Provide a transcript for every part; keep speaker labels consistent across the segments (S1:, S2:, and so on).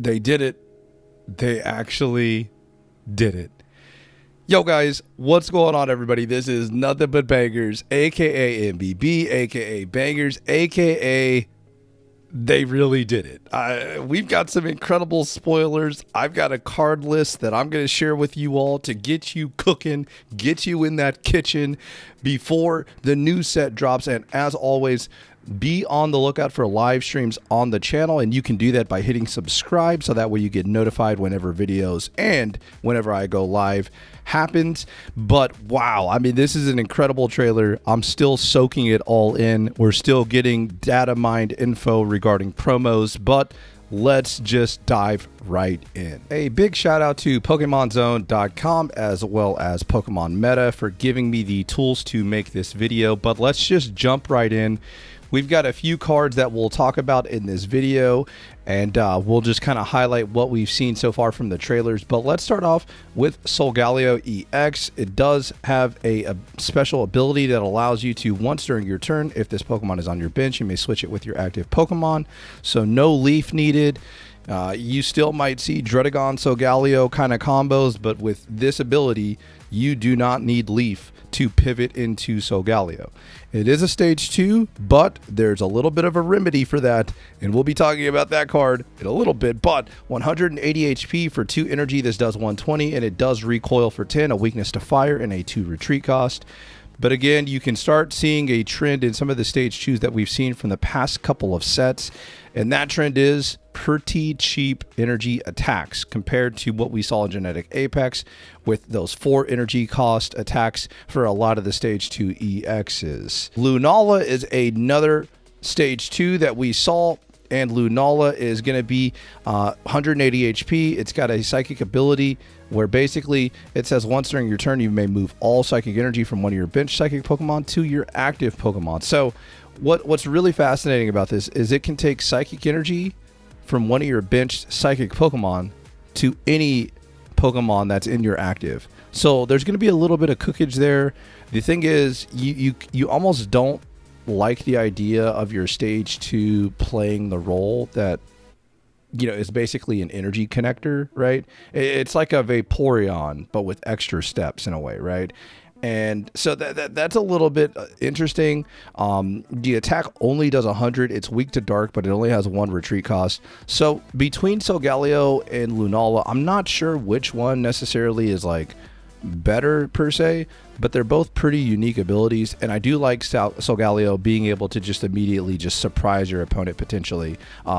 S1: They did it. They actually did it. Yo guys, what's going on everybody? This is Nothing But Bangers, aka MBB, aka Bangers, aka they really did it. We've got some incredible spoilers. I've got a card list that I'm going to share with you all to get you cooking, get you in that kitchen before the new set drops. And as always, be on the lookout for live streams on the channel, and you can do that by hitting subscribe so that way you get notified whenever videos and whenever I go live happens. But wow, I mean, this is an incredible trailer. I'm still soaking it all in. We're still getting data mined info regarding promos, but let's just dive right in. A big shout out to PokemonZone.com as well as Pokemon Meta for giving me the tools to make this video, but let's just jump right in. We've got a few cards that we'll talk about in this video, and we'll just kind of highlight what we've seen so far from the trailers. But let's start off with Solgaleo EX. It does have a special ability that allows you to, once during your turn, if this Pokemon is on your bench, you may switch it with your active Pokemon. So no leaf needed. You still might see Druddigon Solgaleo kind of combos, but with this ability, you do not need leaf to pivot into Solgaleo. It is a stage 2, but there's a little bit of a remedy for that, and we'll be talking about that card in a little bit. But 180 HP for 2 energy, this does 120, and it does recoil for 10, a weakness to fire, and a 2 retreat cost. But again, you can start seeing a trend in some of the stage 2s that we've seen from the past couple of sets, and that trend is pretty cheap energy attacks compared to what we saw in Genetic Apex with those 4 energy cost attacks for a lot of the stage 2 EXs. Lunala is another stage 2 that we saw, and Lunala is going to be 180 HP. It's got a psychic ability where basically it says once during your turn you may move all psychic energy from one of your bench psychic Pokemon to your active Pokemon. So what's really fascinating about this is it can take psychic energy from one of your bench psychic Pokemon to any Pokemon that's in your active. So there's going to be a little bit of cookage there. The thing is, you almost don't like the idea of your stage 2 playing the role that, you know, is basically an energy connector, right? It's like a Vaporeon, but with extra steps in a way, right? And so that's a little bit interesting. The attack only does 100. It's weak to dark, but it only has 1 retreat cost. So between Solgaleo and Lunala, I'm not sure which one necessarily is like better per se, but they're both pretty unique abilities. And I do like Solgaleo being able to just immediately just surprise your opponent potentially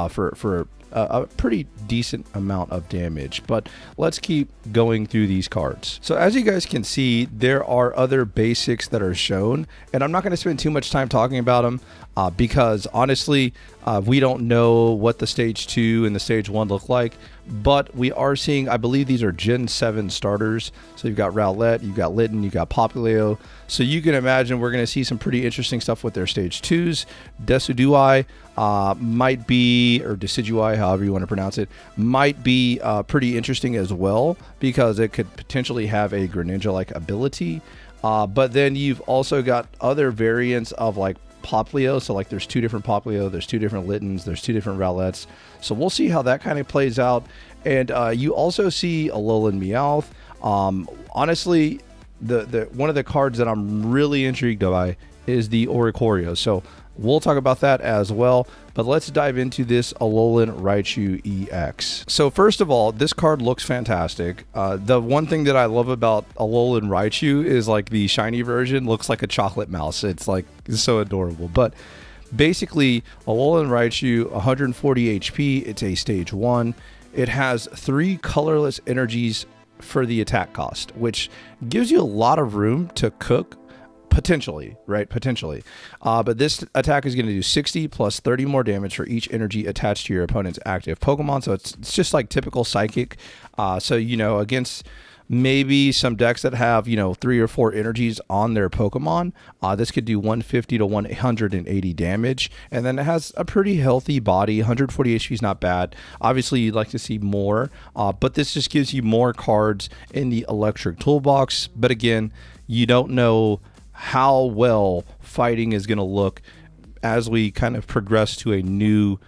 S1: for a pretty decent amount of damage. But let's keep going through these cards. So as you guys can see, there are other basics that are shown, and I'm not going to spend too much time talking about them because honestly, we don't know what the stage 2 and the stage 1 look like, but we are seeing, I believe these are Gen 7 starters. So you've got Rowlet, you've got Litten, you've got Popplio. So you can imagine we're going to see some pretty interesting stuff with their stage 2s. Decidueye might be, or Decidueye, however you want to pronounce it, might be pretty interesting as well because it could potentially have a Greninja-like ability. But then you've also got other variants of like Popplio. So like there's 2 different Popplio, there's 2 different Littens, there's 2 different Rowlets. So we'll see how that kind of plays out. And you also see Alolan Meowth. Honestly, the one of the cards that I'm really intrigued by is the Oricorio. So we'll talk about that as well, but let's dive into this Alolan Raichu EX. So first of all, this card looks fantastic. The one thing that I love about Alolan Raichu is like the shiny version looks like a chocolate mouse. It's like so adorable. But basically, Alolan Raichu, 140 HP. It's a stage 1. It has 3 colorless energies for the attack cost, which gives you a lot of room to cook. Potentially, right? Potentially. But this attack is going to do 60 plus 30 more damage for each energy attached to your opponent's active Pokemon. So it's just like typical Psychic. So, you know, against maybe some decks that have, you know, 3 or 4 energies on their Pokemon, this could do 150 to 180 damage. And then it has a pretty healthy body. 140 HP is not bad. Obviously, you'd like to see more, but this just gives you more cards in the electric toolbox. But again, you don't know how well fighting is going to look as we kind of progress to a new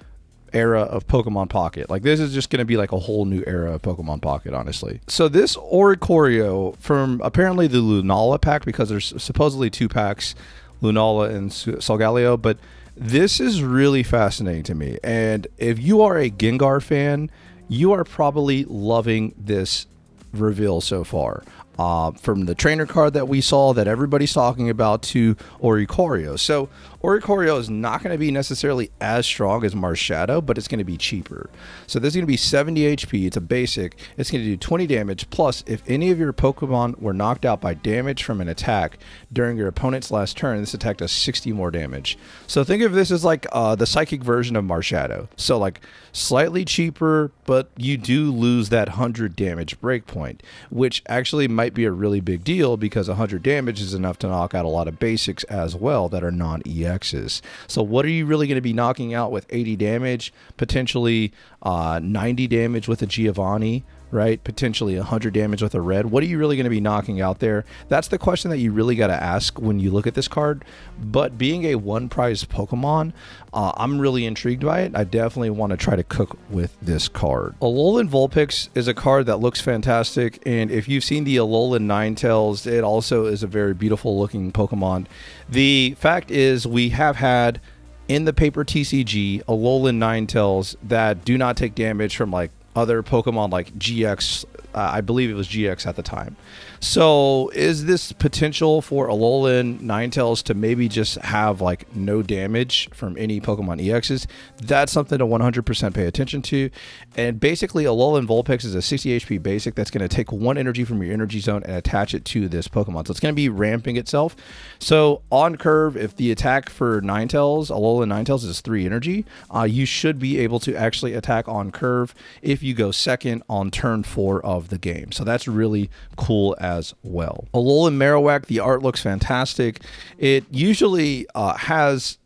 S1: era of Pokemon Pocket. Like, this is just going to be like a whole new era of Pokemon Pocket, honestly. So this Oricorio from apparently the Lunala pack, because there's supposedly 2 packs, Lunala and Solgaleo, but this is really fascinating to me. And if you are a Gengar fan, you are probably loving this reveal so far. From the trainer card that we saw that everybody's talking about to Oricorio. So Oricorio is not going to be necessarily as strong as Marshadow, but it's going to be cheaper. So this is going to be 70 HP. It's a basic. It's going to do 20 damage. Plus, if any of your Pokemon were knocked out by damage from an attack during your opponent's last turn, this attack does 60 more damage. So think of this as like the psychic version of Marshadow. So like slightly cheaper, but you do lose that 100 damage breakpoint, which actually might be a really big deal because 100 damage is enough to knock out a lot of basics as well that are non-EXs. So what are you really going to be knocking out with 80 damage, potentially 90 damage with a Giovanni, right? Potentially 100 damage with a red. What are you really going to be knocking out there? That's the question that you really got to ask when you look at this card. But being a one prize Pokemon, I'm really intrigued by it. I definitely want to try to cook with this card. Alolan Vulpix is a card that looks fantastic. And if you've seen the Alolan Ninetales, it also is a very beautiful looking Pokemon. The fact is we have had in the paper TCG Alolan Ninetales that do not take damage from like other Pokemon like GX. I believe it was GX at the time. So is this potential for Alolan Ninetales to maybe just have like no damage from any Pokemon EXs? That's something to 100% pay attention to. And basically Alolan Vulpix is a 60 HP basic that's going to take 1 energy from your energy zone and attach it to this Pokemon. So it's going to be ramping itself. So on curve, if the attack for Ninetales, Alolan Ninetales is 3 energy, you should be able to actually attack on curve if you go second on turn 4 of the game. So that's really cool as well. Alolan Marowak, the art looks fantastic. It usually has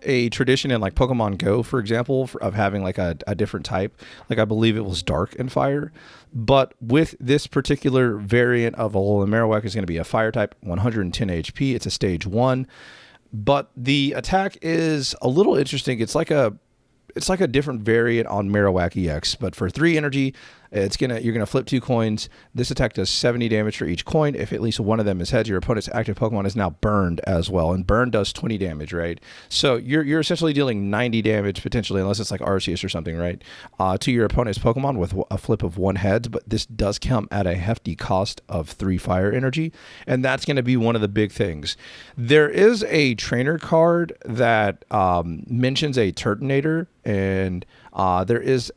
S1: a tradition in like Pokemon Go, for example, of having like a different type. Like I believe it was Dark and Fire. But with this particular variant of Alolan Marowak is going to be a Fire type, 110 HP. It's a stage 1. But the attack is a little interesting. It's like a different variant on Marowak EX, but for 3 energy, you're gonna flip 2 coins. This attack does 70 damage for each coin. If at least one of them is heads, your opponent's active Pokemon is now burned as well, and burn does 20 damage, right? So you're essentially dealing 90 damage potentially, unless it's like Arceus or something, right? To your opponent's Pokemon with a flip of 1 heads, but this does come at a hefty cost of 3 fire energy, and that's going to be one of the big things. There is a trainer card that mentions a Turtonator, and there is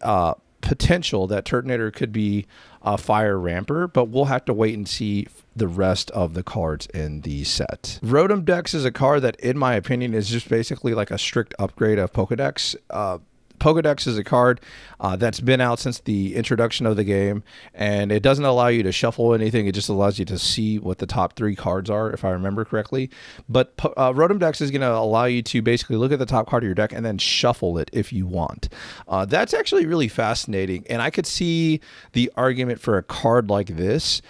S1: potential that Turtonator could be a fire ramper, but we'll have to wait and see the rest of the cards in the set. Rotom Dex is a card that, in my opinion, is just basically like a strict upgrade of Pokedex. Pokedex is a card that's been out since the introduction of the game, and it doesn't allow you to shuffle anything. It just allows you to see what the top 3 cards are, if I remember correctly. But Rotom Dex is going to allow you to basically look at the top card of your deck and then shuffle it if you want. That's actually really fascinating, and I could see the argument for a card like this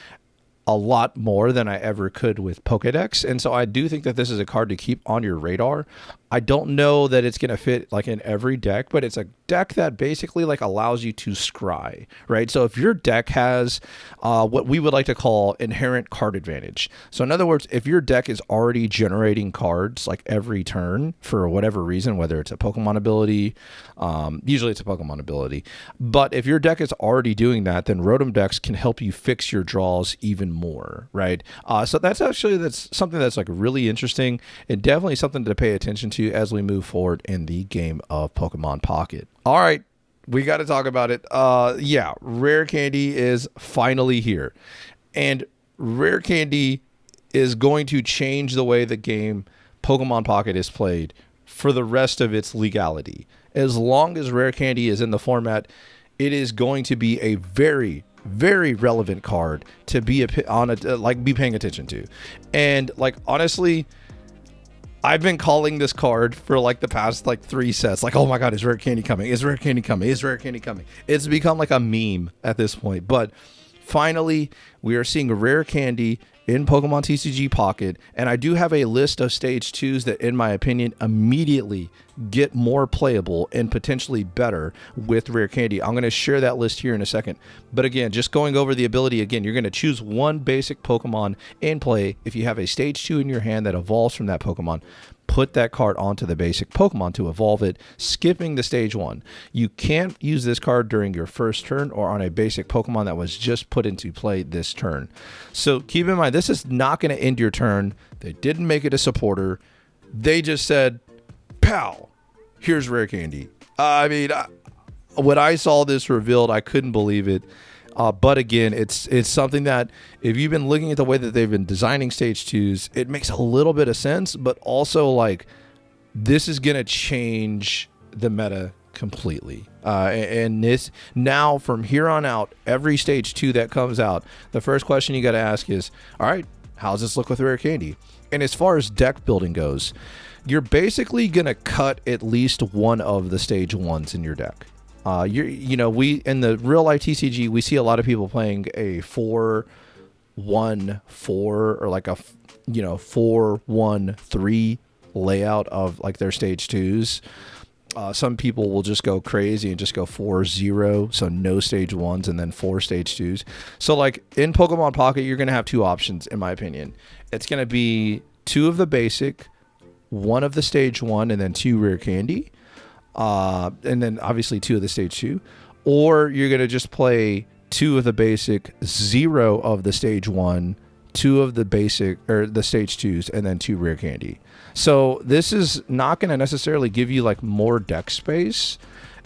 S1: a lot more than I ever could with Pokedex. And so I do think that this is a card to keep on your radar. I don't know that it's going to fit like in every deck, but it's a deck that basically like allows you to scry, right? So if your deck has what we would like to call inherent card advantage. So in other words, if your deck is already generating cards like every turn for whatever reason, whether it's a Pokemon ability, usually it's a Pokemon ability, but if your deck is already doing that, then Rotom Dex can help you fix your draws even more, right? So that's something that's like really interesting and definitely something to pay attention to as we move forward in the game of Pokemon Pocket. All right, we got to talk about it. Yeah, Rare Candy is finally here, and Rare Candy is going to change the way the game Pokemon Pocket is played for the rest of its legality. As long as Rare Candy is in the format, it is going to be a very, very relevant card to be be paying attention to. And like honestly, I've been calling this card for like the past like 3 sets. Like, oh my God, is Rare Candy coming? Is Rare Candy coming? Is Rare Candy coming? It's become like a meme at this point. But finally, we are seeing Rare Candy in Pokemon TCG Pocket, and I do have a list of stage 2s that, in my opinion, immediately get more playable and potentially better with Rare Candy. I'm going to share that list here in a second. But again, just going over the ability again, you're going to choose one basic Pokemon in play. If you have a stage 2 in your hand that evolves from that Pokemon, put that card onto the basic Pokemon to evolve it, skipping the stage 1. You can't use this card during your first turn or on a basic Pokemon that was just put into play this turn. So keep in mind, this is not going to end your turn. They didn't make it a supporter. They just said, pow, here's Rare Candy. I mean, when I saw this revealed, I couldn't believe it. But again, it's something that if you've been looking at the way that they've been designing stage 2s, it makes a little bit of sense, but also like this is going to change the meta completely. And this now from here on out, every stage 2 that comes out, the first question you got to ask is, all right, how does this look with Rare Candy? And as far as deck building goes, you're basically going to cut at least one of the stage 1s in your deck. We in the real life TCG, we see a lot of people playing a 4-1-4 or like a 4-1-3 layout of like their stage 2s. Some people will just go crazy and just go 4-0, so no stage 1s and then 4 stage 2s. So like in Pokemon Pocket, you're going to have two options, in my opinion. It's going to be 2 of the basic, 1 of the stage 1, and then 2 Rare Candy. And then obviously 2 of the stage 2, or you're going to just play 2 of the basic, 0 of the stage 1, 2 of the basic or the stage 2s, and then 2 Rare Candy. So this is not going to necessarily give you like more deck space.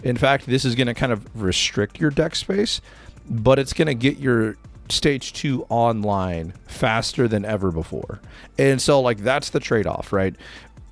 S1: In fact, this is going to kind of restrict your deck space, but it's going to get your stage 2 online faster than ever before. And so like that's the trade-off, right?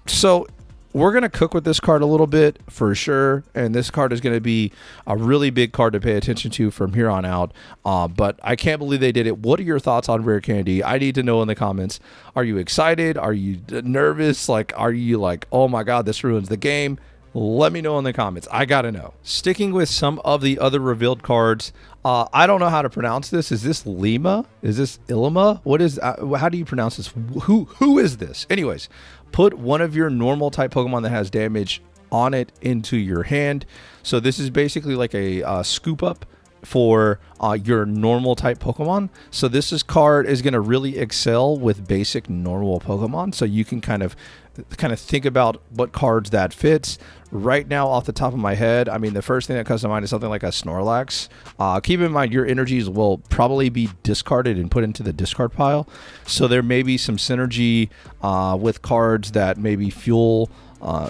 S1: So we're going to cook with this card a little bit for sure, and this card is going to be a really big card to pay attention to from here on out. But I can't believe they did it. What are your thoughts on Rare Candy? I need to know in the comments. Are you excited? Are you nervous? Like, are you like, oh my God, this ruins the game? Let me know in the comments. I got to know. Sticking with some of the other revealed cards, I don't know how to pronounce this. Is this Llima? Is this Llima? What is? How do you pronounce this? Who is this? Anyways, put one of your normal type Pokemon that has damage on it into your hand. So this is basically like a scoop up for your normal type Pokemon. So this card is going to really excel with basic normal Pokemon. So you can kind of think about what cards that fits. Right now, off the top of my head, I mean, the first thing that comes to mind is something like a Snorlax. Keep in mind, your energies will probably be discarded and put into the discard pile. So there may be some synergy with cards that maybe fuel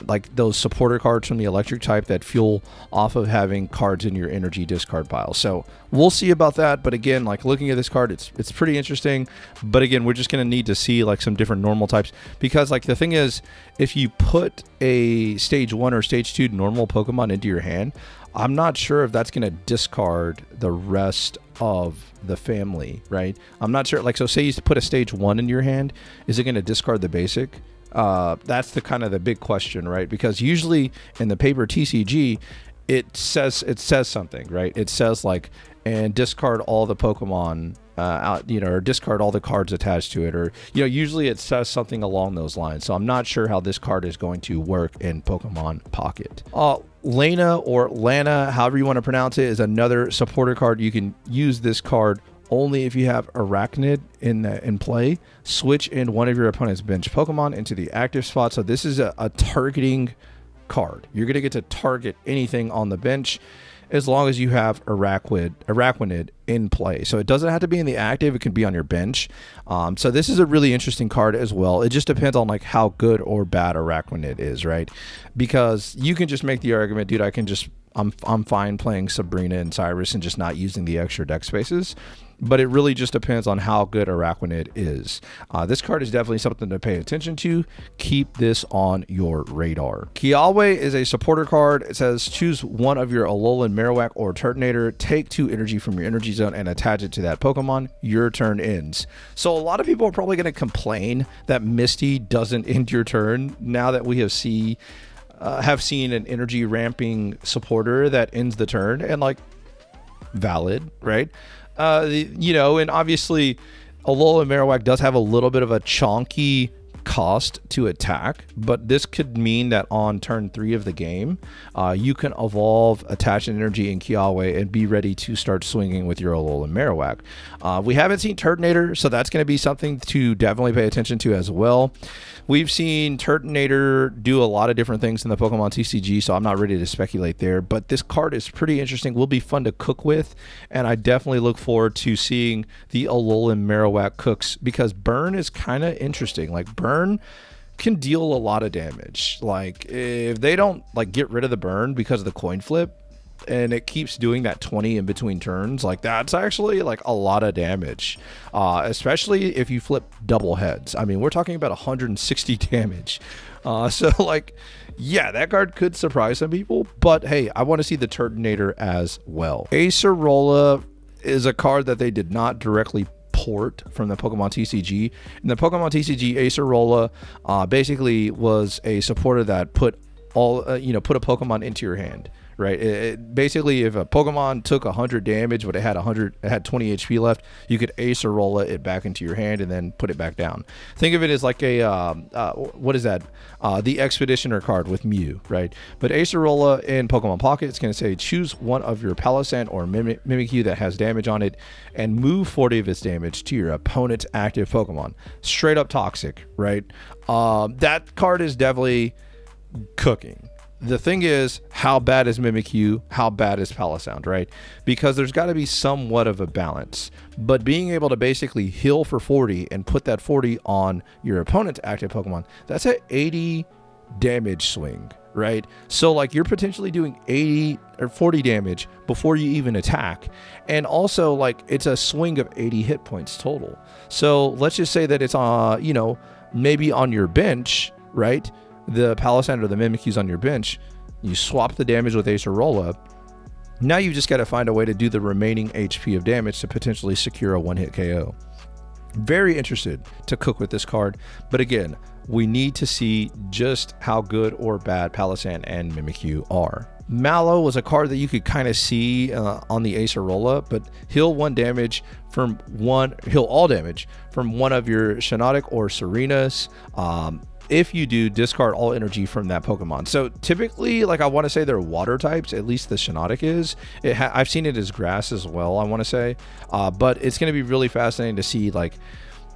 S1: like those supporter cards from the electric type that fuel off of having cards in your energy discard pile. So we'll see about that. But again, like looking at this card, it's pretty interesting. But again, we're just going to need to see like some different normal types, because like the thing is, if you put a stage 1 or stage 2 normal Pokemon into your hand, I'm not sure if that's going to discard the rest of the family, right? I'm not sure. Like, so say you put a stage 1 in your hand, is it going to discard the basic? That's the kind of the big question, right? Because usually in the paper TCG, it says something, right? It says like, and discard all the Pokemon out, or discard all the cards attached to it, or usually it says something along those lines. So I'm not sure how this card is going to work in Pokemon Pocket. Lana or Lana, however you want to pronounce it, is another supporter card. You can use this card only if you have Arachnid in play. Switch in one of your opponent's bench Pokemon into the active spot. So this is a targeting card. You're going to get to target anything on the bench as long as you have Arachnid in play. So it doesn't have to be in the active. It can be on your bench. So this is a really interesting card as well. It just depends on like how good or bad Arachnid is, right? Because you can just make the argument, dude, I'm fine playing Sabrina and Cyrus and just not using the extra deck spaces. But it really just depends on how good Arachnid is. This card is definitely something to pay attention to. Keep this on your radar. Kiawe is a supporter card. It says choose one of your Alolan Marowak or Turtonator, take 2 energy from your energy zone and attach it to that Pokemon. Your turn ends. So a lot of people are probably going to complain that Misty doesn't end your turn now that we have seen an energy ramping supporter that ends the turn, and like valid, right? And obviously Alolan Marowak does have a little bit of a chonky cost to attack, but this could mean that on turn 3 of the game, you can evolve Attachment Energy in Kiawe and be ready to start swinging with your Alolan Marowak. We haven't seen Turtonator, so that's going to be something to definitely pay attention to as well. We've seen Turtonator do a lot of different things in the Pokemon TCG, so I'm not ready to speculate there, but this card is pretty interesting, will be fun to cook with, and I definitely look forward to seeing the Alolan Marowak cooks, because burn is kind of interesting. Like, burn can deal a lot of damage. Like, if they don't like get rid of the burn because of the coin flip and it keeps doing that 20 in between turns, like that's actually like a lot of damage, especially if you flip double heads. I mean, we're talking about 160 damage. So like, yeah, that card could surprise some people, but hey, I want to see the Turtonator as well. Acerola is a card that they did not directly port from the Pokemon TCG. In the Pokemon TCG, Acerola basically was a supporter that put all put a Pokemon into your hand, right? Basically, if a Pokemon took 100 damage but it had 20 HP left, you could Acerola it back into your hand and then put it back down. Think of it as like a what is that? The Expeditioner card with Mew, right? But Acerola in Pokemon Pocket, it's going to say choose one of your Palossand or Mimikyu that has damage on it and move 40 of its damage to your opponent's active Pokemon. Straight up toxic, right? That card is definitely cooking. The thing is, how bad is Mimikyu? How bad is Palossand, right? Because there's got to be somewhat of a balance. But being able to basically heal for 40 and put that 40 on your opponent's active Pokemon, that's an 80 damage swing, right? So like you're potentially doing 80 or 40 damage before you even attack. And also like it's a swing of 80 hit points total. So let's just say that it's maybe on your bench, right? The Palossand or the Mimikyu's on your bench, you swap the damage with Acerola. Now you just got to find a way to do the remaining HP of damage to potentially secure a one-hit KO. Very interested to cook with this card, but again, we need to see just how good or bad Palossand and Mimikyu are. Mallow was a card that you could kind of see on the Acerola, but heal all damage from one of your Shiinotic or Serenas. If you do, discard all energy from that Pokemon. So typically, like I want to say they're water types, at least the Shiinotic is. I've seen it as grass as well, I want to say. But it's going to be really fascinating to see like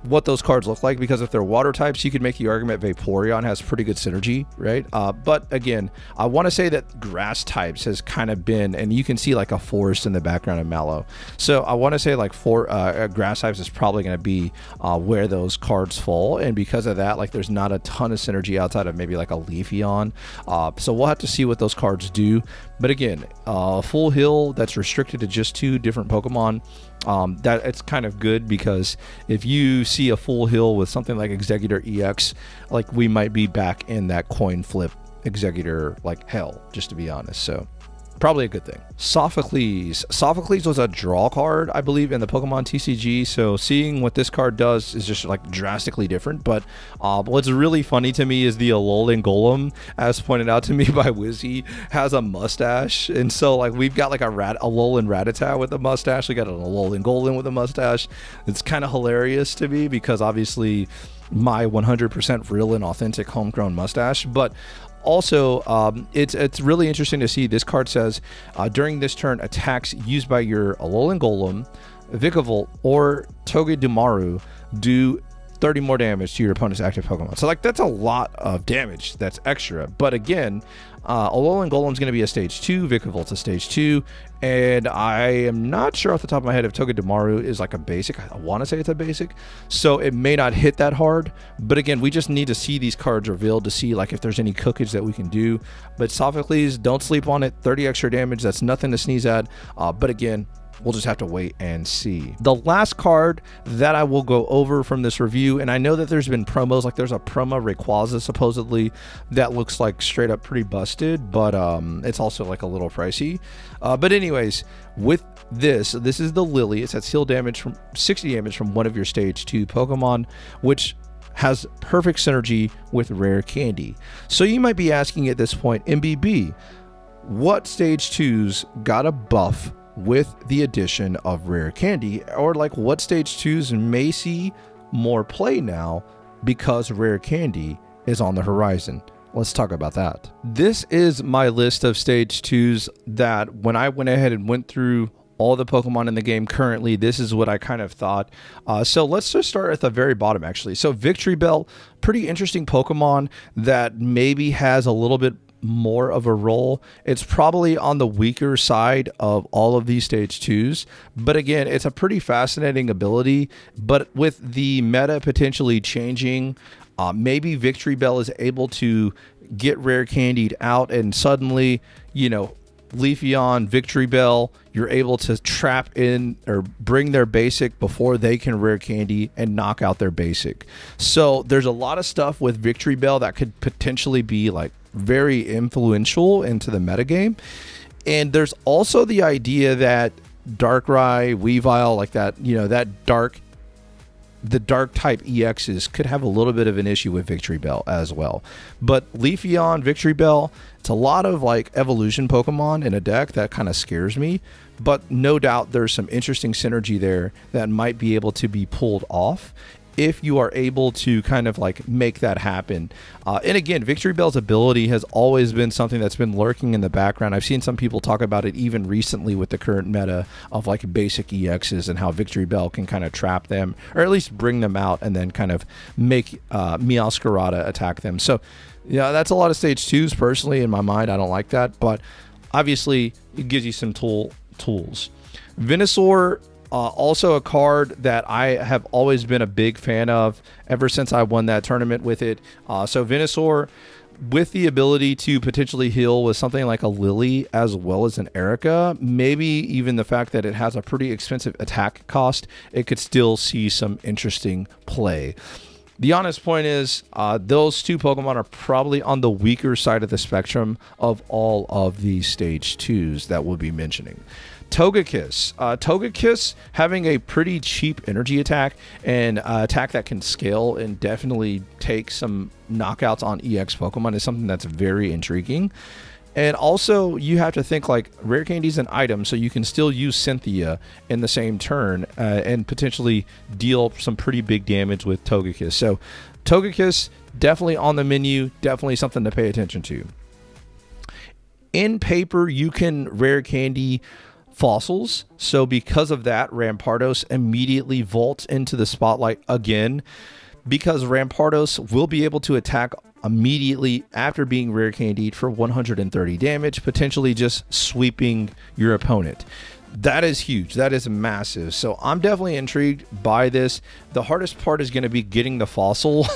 S1: what those cards look like, because if they're water types, you could make the argument Vaporeon has pretty good synergy, right? But again, I want to say that grass types has kind of been, and you can see like a forest in the background of Mallow. So I want to say like grass types is probably going to be where those cards fall, and because of that, like there's not a ton of synergy outside of maybe like a Leafeon. So we'll have to see what those cards do. But again, full heal that's restricted to just 2 different Pokemon. That it's kind of good, because if you see a full heal with something like Executor EX, like we might be back in that coin flip Executor like hell, just to be honest. So probably a good thing. Sophocles was a draw card, I believe, in the Pokemon TCG, so seeing what this card does is just like drastically different. But what's really funny to me is the Alolan Golem, as pointed out to me by Wizzy, has a mustache. And so like we've got like a Alolan Rattata with a mustache, we got an Alolan Golem with a mustache. It's kind of hilarious to me, because obviously my 100% real and authentic homegrown mustache. But also, it's really interesting to see. This card says, during this turn, attacks used by your Alolan Golem, Vikavolt, or Togedemaru do 30 more damage to your opponent's active Pokemon. So like that's a lot of damage that's extra. But again, Alolan Golem's going to be a stage 2, Vikavolt's a stage 2, and I am not sure off the top of my head if Togedemaru is like a basic. I want to say it's a basic, so it may not hit that hard. But again, we just need to see these cards revealed to see like if there's any cookage that we can do. But Sophocles, don't sleep on it. 30 extra damage, that's nothing to sneeze at. But again, we'll just have to wait and see. The last card that I will go over from this review, and I know that there's been promos, like there's a promo Rayquaza supposedly that looks like straight up pretty busted, but it's also like a little pricey. But anyways, with this is the Lillie. It says heal damage from 60 damage from one of your stage 2 Pokemon, which has perfect synergy with rare candy. So you might be asking at this point, MBB, what stage 2s got a buff with the addition of rare candy, or like what stage 2s may see more play now because rare candy is on the horizon. Let's talk about that. This is my list of stage 2s that when I went ahead and went through all the Pokemon in the game currently, this is what I kind of thought. So let's just start at the very bottom, actually. So Victory Bell, pretty interesting Pokemon that maybe has a little bit more of a role. It's probably on the weaker side of all of these stage 2s, but again, it's a pretty fascinating ability. But with the meta potentially changing, maybe Victory Bell is able to get rare candied out, and suddenly, you know, Leafeon, Victory Bell, you're able to trap in or bring their basic before they can rare candy and knock out their basic. So there's a lot of stuff with Victory Bell that could potentially be like very influential into the metagame. And there's also the idea that Darkrai, Weavile, like that, you know, the dark type EXs could have a little bit of an issue with Victory Bell as well. But Leafeon, Victory Bell, it's a lot of like evolution Pokemon in a deck that kind of scares me, but no doubt there's some interesting synergy there that might be able to be pulled off if you are able to kind of like make that happen. And again, Victory Bell's ability has always been something that's been lurking in the background. I've seen some people talk about it even recently with the current meta of like basic EXs and how Victory Bell can kind of trap them, or at least bring them out and then kind of make Meowscarada attack them. So yeah, that's a lot of stage 2s. Personally, in my mind, I don't like that, but obviously it gives you some tools. Venusaur, also a card that I have always been a big fan of ever since I won that tournament with it. So Venusaur, with the ability to potentially heal with something like a Lillie as well as an Erica, maybe even the fact that it has a pretty expensive attack cost, it could still see some interesting play. The honest point is those two Pokemon are probably on the weaker side of the spectrum of all of these stage 2s that we'll be mentioning. Togekiss. Togekiss having a pretty cheap energy attack and attack that can scale and definitely take some knockouts on EX Pokemon is something that's very intriguing. And also, you have to think like rare candy is an item, so you can still use Cynthia in the same turn and potentially deal some pretty big damage with Togekiss. So Togekiss, definitely on the menu, definitely something to pay attention to. In paper, you can rare candy fossils, so because of that, Rampardos immediately vaults into the spotlight again, because Rampardos will be able to attack immediately after being rare candied for 130 damage, potentially just sweeping your opponent. That is huge. That is massive. So I'm definitely intrigued by this. The hardest part is going to be getting the fossil,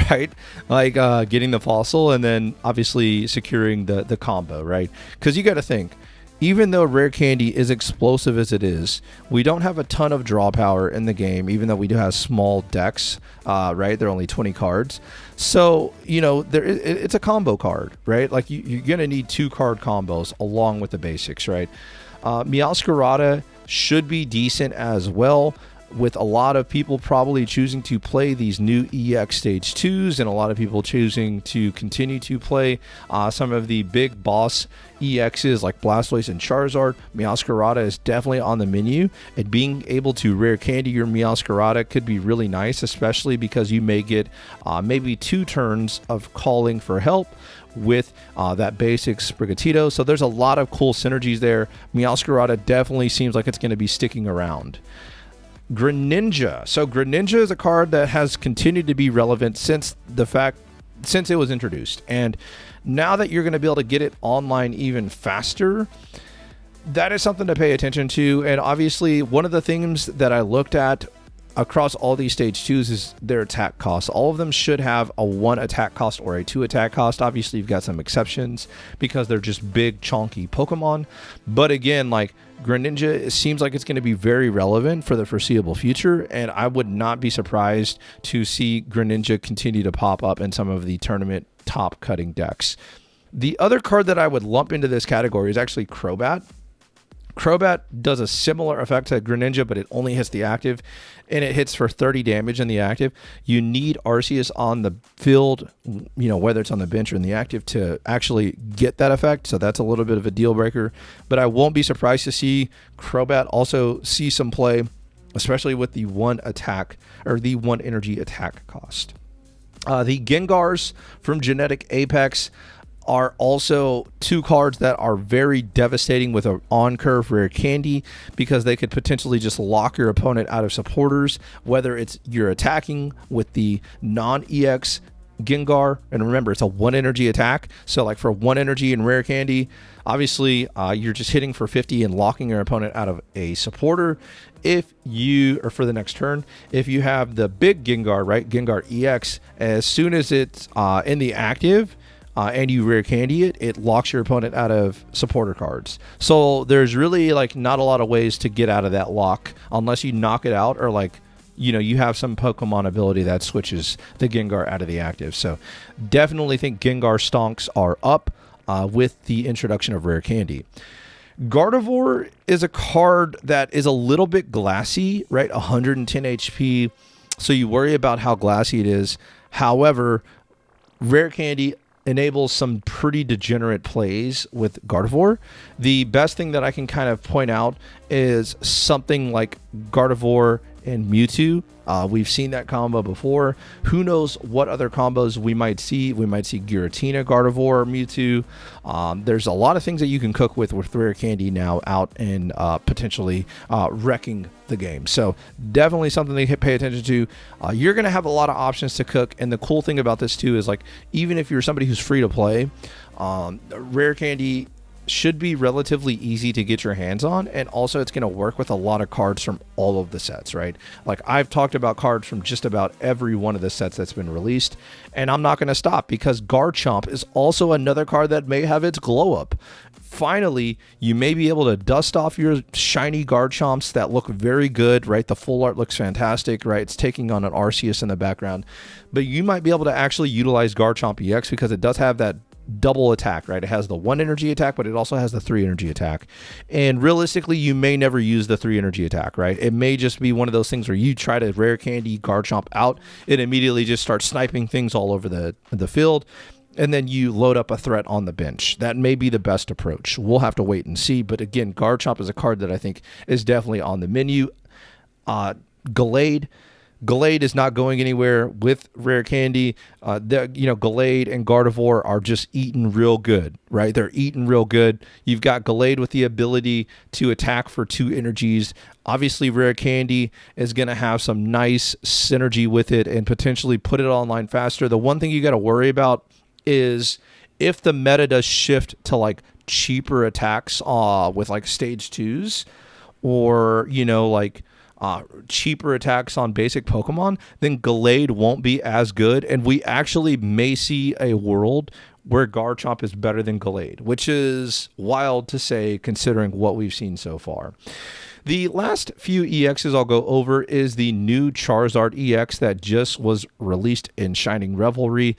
S1: right? Like getting the fossil and then obviously securing the combo, right? Because you got to think, even though rare candy is explosive as it is, we don't have a ton of draw power in the game, even though we do have small decks, right? They're only 20 cards. So, you know, it's a combo card, right? Like you're going to need 2 card combos along with the basics, right? Meowscarada should be decent as well, with a lot of people probably choosing to play these new EX stage 2s and a lot of people choosing to continue to play some of the big boss EXs like Blastoise and Charizard. Meowscarada is definitely on the menu, and being able to rare candy your Meowscarada could be really nice, especially because you may get maybe 2 turns of calling for help with that basic Sprigatito. So there's a lot of cool synergies there. Meowscarada definitely seems like it's going to be sticking around. Greninja. So Greninja is a card that has continued to be relevant since it was introduced. And now that you're going to be able to get it online even faster, that is something to pay attention to. And obviously, one of the things that I looked at across all these stage 2s is their attack costs. All of them should have a 1 attack cost or a 2 attack cost. Obviously, you've got some exceptions because they're just big, chunky Pokemon. But again, like Greninja, it seems like it's going to be very relevant for the foreseeable future, and I would not be surprised to see Greninja continue to pop up in some of the tournament top cutting decks. The other card that I would lump into this category is actually Crobat. Crobat does a similar effect to Greninja, but it only hits the active, and it hits for 30 damage in the active. You need Arceus on the field, whether it's on the bench or in the active, to actually get that effect, so that's a little bit of a deal breaker. But I won't be surprised to see Crobat also see some play, especially with the 1 attack, or the 1 energy attack cost. The Gengars from Genetic Apex are also 2 cards that are very devastating with an on-curve rare candy, because they could potentially just lock your opponent out of supporters, whether it's you're attacking with the non-EX Gengar, and remember, it's a 1 energy attack, so like for 1 energy and rare candy, obviously you're just hitting for 50 and locking your opponent out of a supporter. If you, or for the next turn, if you have the big Gengar, right, Gengar EX, as soon as it's in the active, and you rare candy it, it locks your opponent out of supporter cards. So there's really like not a lot of ways to get out of that lock unless you knock it out, or like, you have some Pokemon ability that switches the Gengar out of the active. So definitely think Gengar stonks are up with the introduction of rare candy. Gardevoir is a card that is a little bit glassy, right? 110 HP. So you worry about how glassy it is. However, rare candy enables some pretty degenerate plays with Gardevoir. The best thing that I can kind of point out is something like Gardevoir and Mewtwo. We've seen that combo before. Who knows what other combos we might see? We might see Giratina, Gardevoir, Mewtwo. There's a lot of things that you can cook with rare candy now out and potentially wrecking the game. So definitely something to pay attention to. You're going to have a lot of options to cook. And the cool thing about this too is, like, even if you're somebody who's free to play, rare candy should be relatively easy to get your hands on, and also it's going to work with a lot of cards from all of the sets, right? Like, I've talked about cards from just about every one of the sets that's been released, and I'm not going to stop, because Garchomp is also another card that may have its glow up. Finally, you may be able to dust off your shiny Garchomps that look very good, right? The full art looks fantastic, right? It's taking on an Arceus in the background, but you might be able to actually utilize Garchomp EX because it does have that double attack, right? It has the 1 energy attack, but it also has the 3 energy attack. And realistically, you may never use the 3 energy attack, right? It may just be one of those things where you try to rare candy Garchomp out, it immediately just starts sniping things all over the field, and then you load up a threat on the bench. That may be the best approach. We'll have to wait and see. But again, Garchomp is a card that I think is definitely on the menu. Gallade is not going anywhere with rare candy. Gallade and Gardevoir are just eating real good, right? They're eating real good. You've got Gallade with the ability to attack for 2 energies. Obviously, rare candy is going to have some nice synergy with it and potentially put it online faster. The one thing you got to worry about is if the meta does shift to like cheaper attacks with like stage 2s, or cheaper attacks on basic Pokemon, then Gallade won't be as good, and we actually may see a world where Garchomp is better than Gallade, which is wild to say considering what we've seen so far. The last few EXs I'll go over is the new Charizard EX that just was released in Shining Revelry.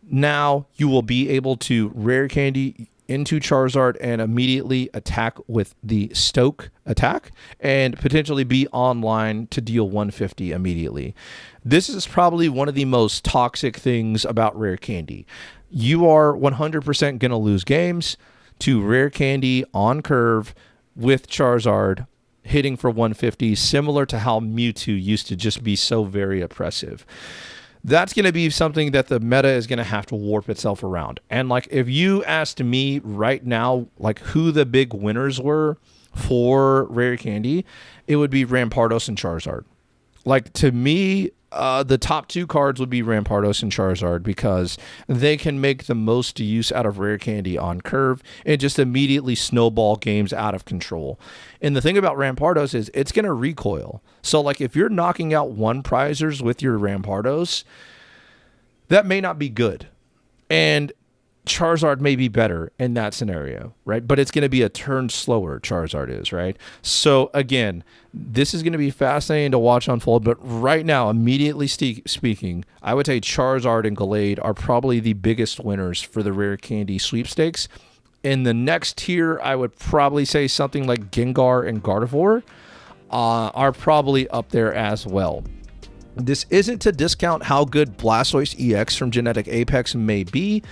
S1: Now you will be able to rare candy into Charizard and immediately attack with the Stoke attack and potentially be online to deal 150 immediately. This is probably one of the most toxic things about rare candy. You are 100% going to lose games to rare candy on curve with Charizard hitting for 150, similar to how Mewtwo used to just be so very oppressive. That's going to be something that the meta is going to have to warp itself around. And like, if you asked me right now, like who the big winners were for rare candy, it would be Rampardos and Charizard. Like, to me, the top 2 cards would be Rampardos and Charizard because they can make the most use out of rare candy on curve and just immediately snowball games out of control. And the thing about Rampardos is it's going to recoil. So like, if you're knocking out 1 prizers with your Rampardos, that may not be good. And Charizard may be better in that scenario, right? But it's going to be a turn slower, Charizard is, right? So again, this is going to be fascinating to watch unfold, but right now, immediately speaking, I would say Charizard and Gallade are probably the biggest winners for the rare candy sweepstakes. In the next tier, I would probably say something like Gengar and Gardevoir are probably up there as well. This isn't to discount how good Blastoise EX from Genetic Apex may be.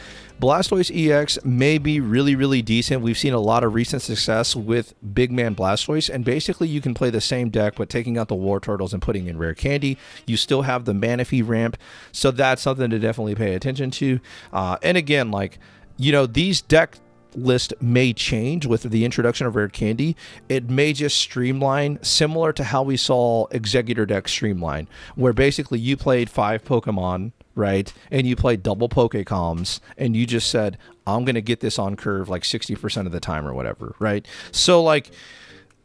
S1: Blastoise EX may be really, really decent. We've seen a lot of recent success with Big Man Blastoise, and basically you can play the same deck, but taking out the War Turtles and putting in Rare Candy. You still have the Manaphy ramp, so that's something to definitely pay attention to. And again, like, you know, these deck list may change with the introduction of Rare Candy. It may just streamline, similar to how we saw Executor deck streamline, where basically you played 5 Pokemon, right? And you played double Pokecoms, and you just said, I'm going to get this on curve like 60% of the time or whatever, right? So like,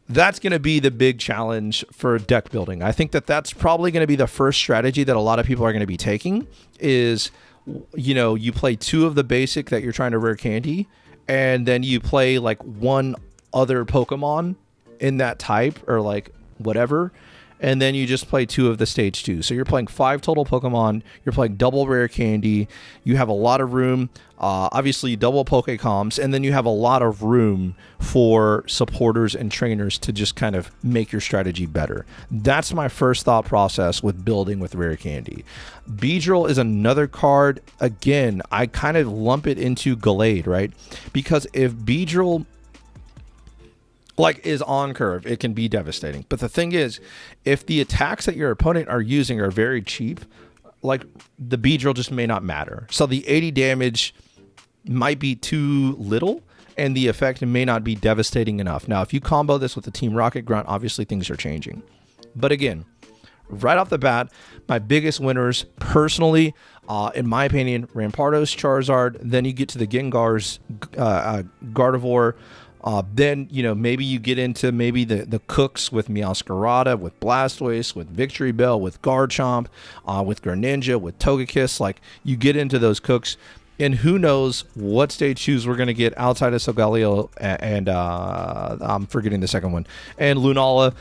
S1: that's going to be the big challenge for deck building. I think that that's probably going to be the first strategy that a lot of people are going to be taking is, you know, you play 2 of the basic that you're trying to Rare Candy, and then you play like 1 other Pokemon in that type or like whatever, and then you just play 2 of the stage 2. So you're playing 5 total Pokemon, you're playing double Rare Candy, you have a lot of room, obviously double Pokecoms, and then you have a lot of room for supporters and trainers to just kind of make your strategy better. That's my first thought process with building with Rare Candy. Beedrill is another card. Again, I kind of lump it into Gallade, right? Because if Beedrill like is on curve, it can be devastating. But the thing is, if the attacks that your opponent are using are very cheap, like the Beedrill just may not matter. So the 80 damage might be too little, and the effect may not be devastating enough. Now, if you combo this with the Team Rocket Grunt, obviously things are changing. But again, right off the bat, my biggest winners personally, in my opinion, Rampardos, Charizard. Then you get to the Gengars, Gardevoir. Then, you know, maybe you get into maybe the cooks with Meowscarada, with Blastoise, with Victory Bell, with Garchomp, with Greninja, with Togekiss. Like, you get into those cooks, and who knows what stage 2s we're going to get outside of Solgaleo and I'm forgetting the second one, and Lunala.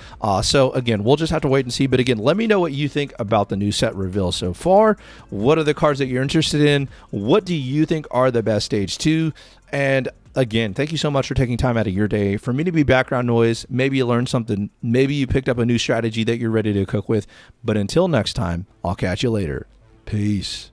S1: So again, we'll just have to wait and see. But again, let me know what you think about the new set reveal so far. What are the cards that you're interested in? What do you think are the best stage 2? And again, thank you so much for taking time out of your day for me to be background noise. Maybe you learned something. Maybe you picked up a new strategy that you're ready to cook with. But until next time, I'll catch you later. Peace.